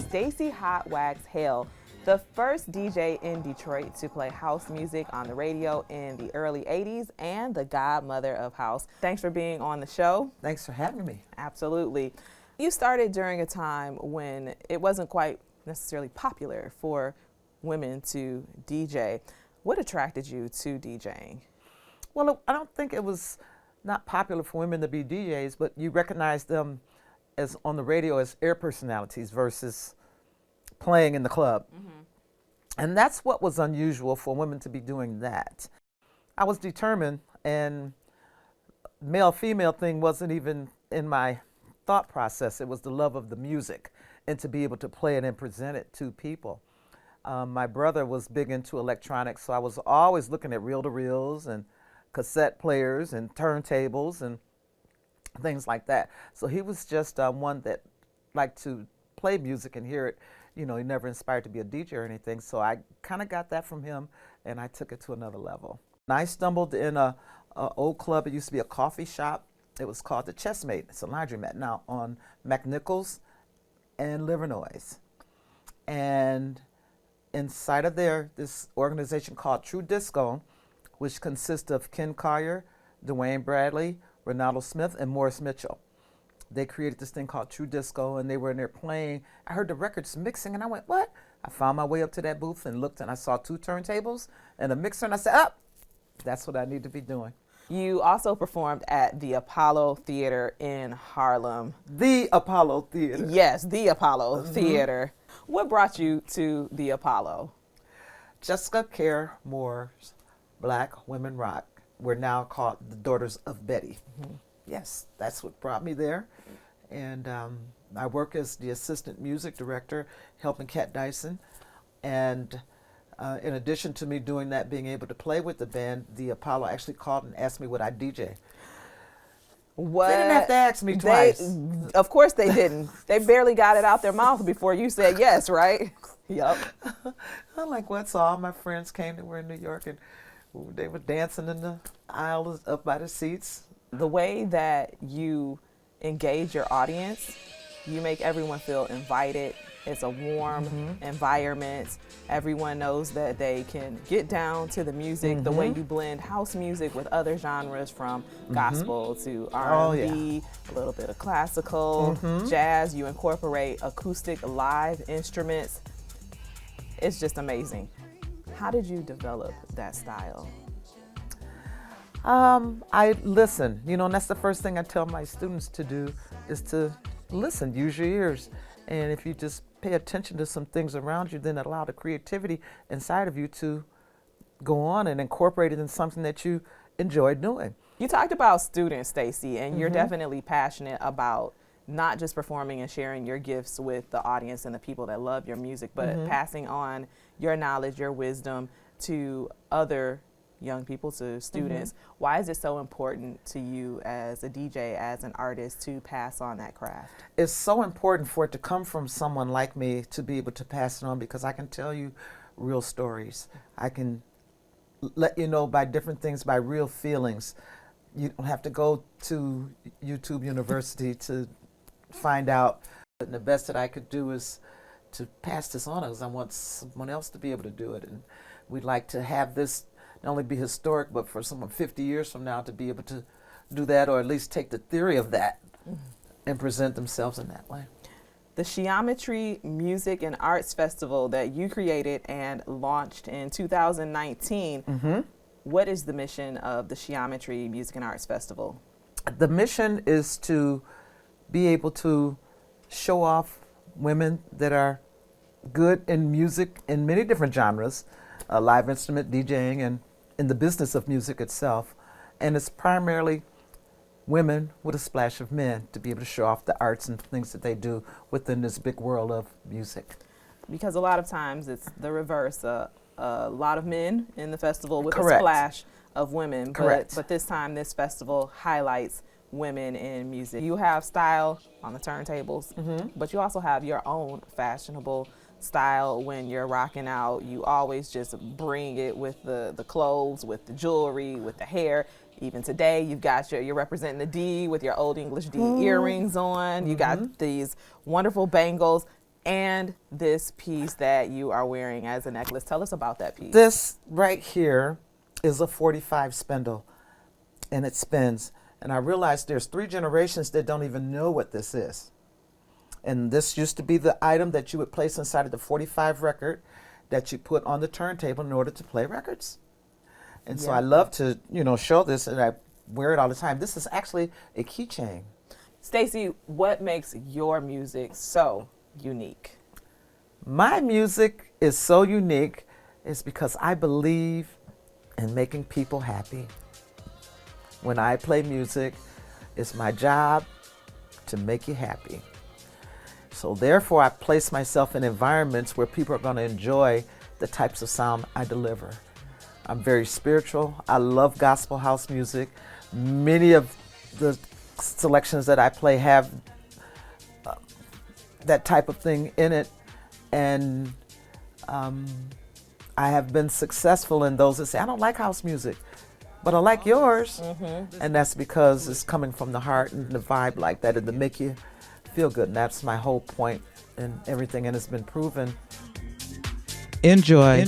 Stacy Hot Wax Hale, the first DJ in Detroit to play house music on the radio in the early 80s and the godmother of house. Thanks for being on the show. Thanks for having me. Absolutely. You started during a time when it wasn't quite necessarily popular for women to DJ. What attracted you to DJing? Well, I don't think it was not popular for women to be DJs, but you recognize them as on the radio as air personalities versus playing in the club. Mm-hmm. And that's what was unusual for women to be doing that. I was determined, and male-female thing wasn't even in my thought process. It was the love of the music and to be able to play it and present it to people. My brother was big into electronics, so I was always looking at reel-to-reels and cassette players and turntables and things like that. So he was just one that liked to play music and hear it. You know, he never inspired to be a DJ or anything. So I kind of got that from him, and I took it to another level. And I stumbled in a old club. It used to be a coffee shop. It was called the Chessmate. It's a laundromat now on McNichols and Livernois. And inside of there, this organization called True Disco, which consists of Ken Collier, Dwayne Bradley, Ronaldo Smith, and Morris Mitchell. They created this thing called True Disco, and they were in there playing. I heard the records mixing, and I went, what? I found my way up to that booth and looked, and I saw 2 turntables and a mixer, and I said, that's what I need to be doing. You also performed at the Apollo Theater in Harlem. The Apollo Theater. Yes, the Apollo Theater. What brought you to the Apollo? Jessica Care Moore's Black Women Rock. We're now called the Daughters of Betty. Mm-hmm. Yes, that's what brought me there. And I work as the assistant music director, helping Kat Dyson. And in addition to me doing that, being able to play with the band, the Apollo actually called and asked me would I DJ. What? They didn't have to ask me twice. Of course they didn't. They barely got it out their mouth before you said yes, right? Yep. I'm like, what? So all my friends came that were in New York, and they were dancing in the aisles up by the seats. The way that you engage your audience, you make everyone feel invited. It's a warm environment. Everyone knows that they can get down to the music. The way you blend house music with other genres, from gospel to R&B, a little bit of classical, jazz. You incorporate acoustic live instruments. It's just amazing. How did you develop that style? I listen, and that's the first thing I tell my students to do is to listen, use your ears. And if you just pay attention to some things around you, then allow the creativity inside of you to go on and incorporate it in something that you enjoy doing. You talked about students, Stacy, and you're definitely passionate about not just performing and sharing your gifts with the audience and the people that love your music, but passing on your knowledge, your wisdom to other young people, to students. Why is it so important to you as a DJ, as an artist, to pass on that craft? It's so important for it to come from someone like me to be able to pass it on, because I can tell you real stories. I can let you know by different things, by real feelings. You don't have to go to YouTube University to find out. And the best that I could do is to pass this on, because I want someone else to be able to do it. And we'd like to have this not only be historic, but for someone 50 years from now to be able to do that, or at least take the theory of that and present themselves in that way. The Sheometry Music and Arts Festival that you created and launched in 2019, what is the mission of the Sheometry Music and Arts Festival? The mission is to be able to show off women that are good in music in many different genres, live instrument, DJing, and in the business of music itself. And it's primarily women with a splash of men, to be able to show off the arts and things that they do within this big world of music. Because a lot of times it's the reverse. A lot of men in the festival with Correct. a splash of women. Correct. But this time this festival highlights women in music. You have style on the turntables, but you also have your own fashionable style when you're rocking out. You always just bring it with the clothes, with the jewelry, with the hair. Even today, you've got you're representing the D with your Old English D earrings on. You got these wonderful bangles. and this piece that you are wearing as a necklace. Tell us about that piece. This right here is a 45 spindle, and it spins. And I realized there's 3 generations that don't even know what this is. And this used to be the item that you would place inside of the 45 record that you put on the turntable in order to play records. And so I love to, show this, and I wear it all the time. This is actually a keychain. Stacey, what makes your music so unique? My music is so unique is because I believe in making people happy. When I play music, it's my job to make you happy. So therefore, I place myself in environments where people are going to enjoy the types of sound I deliver. I'm very spiritual. I love gospel house music. Many of the selections that I play have that type of thing in it. And I have been successful in those that say, I don't like house music, but I like yours. And that's because it's coming from the heart and the vibe like that, and to make you feel good. And that's my whole point in everything, and it's been proven. Enjoy.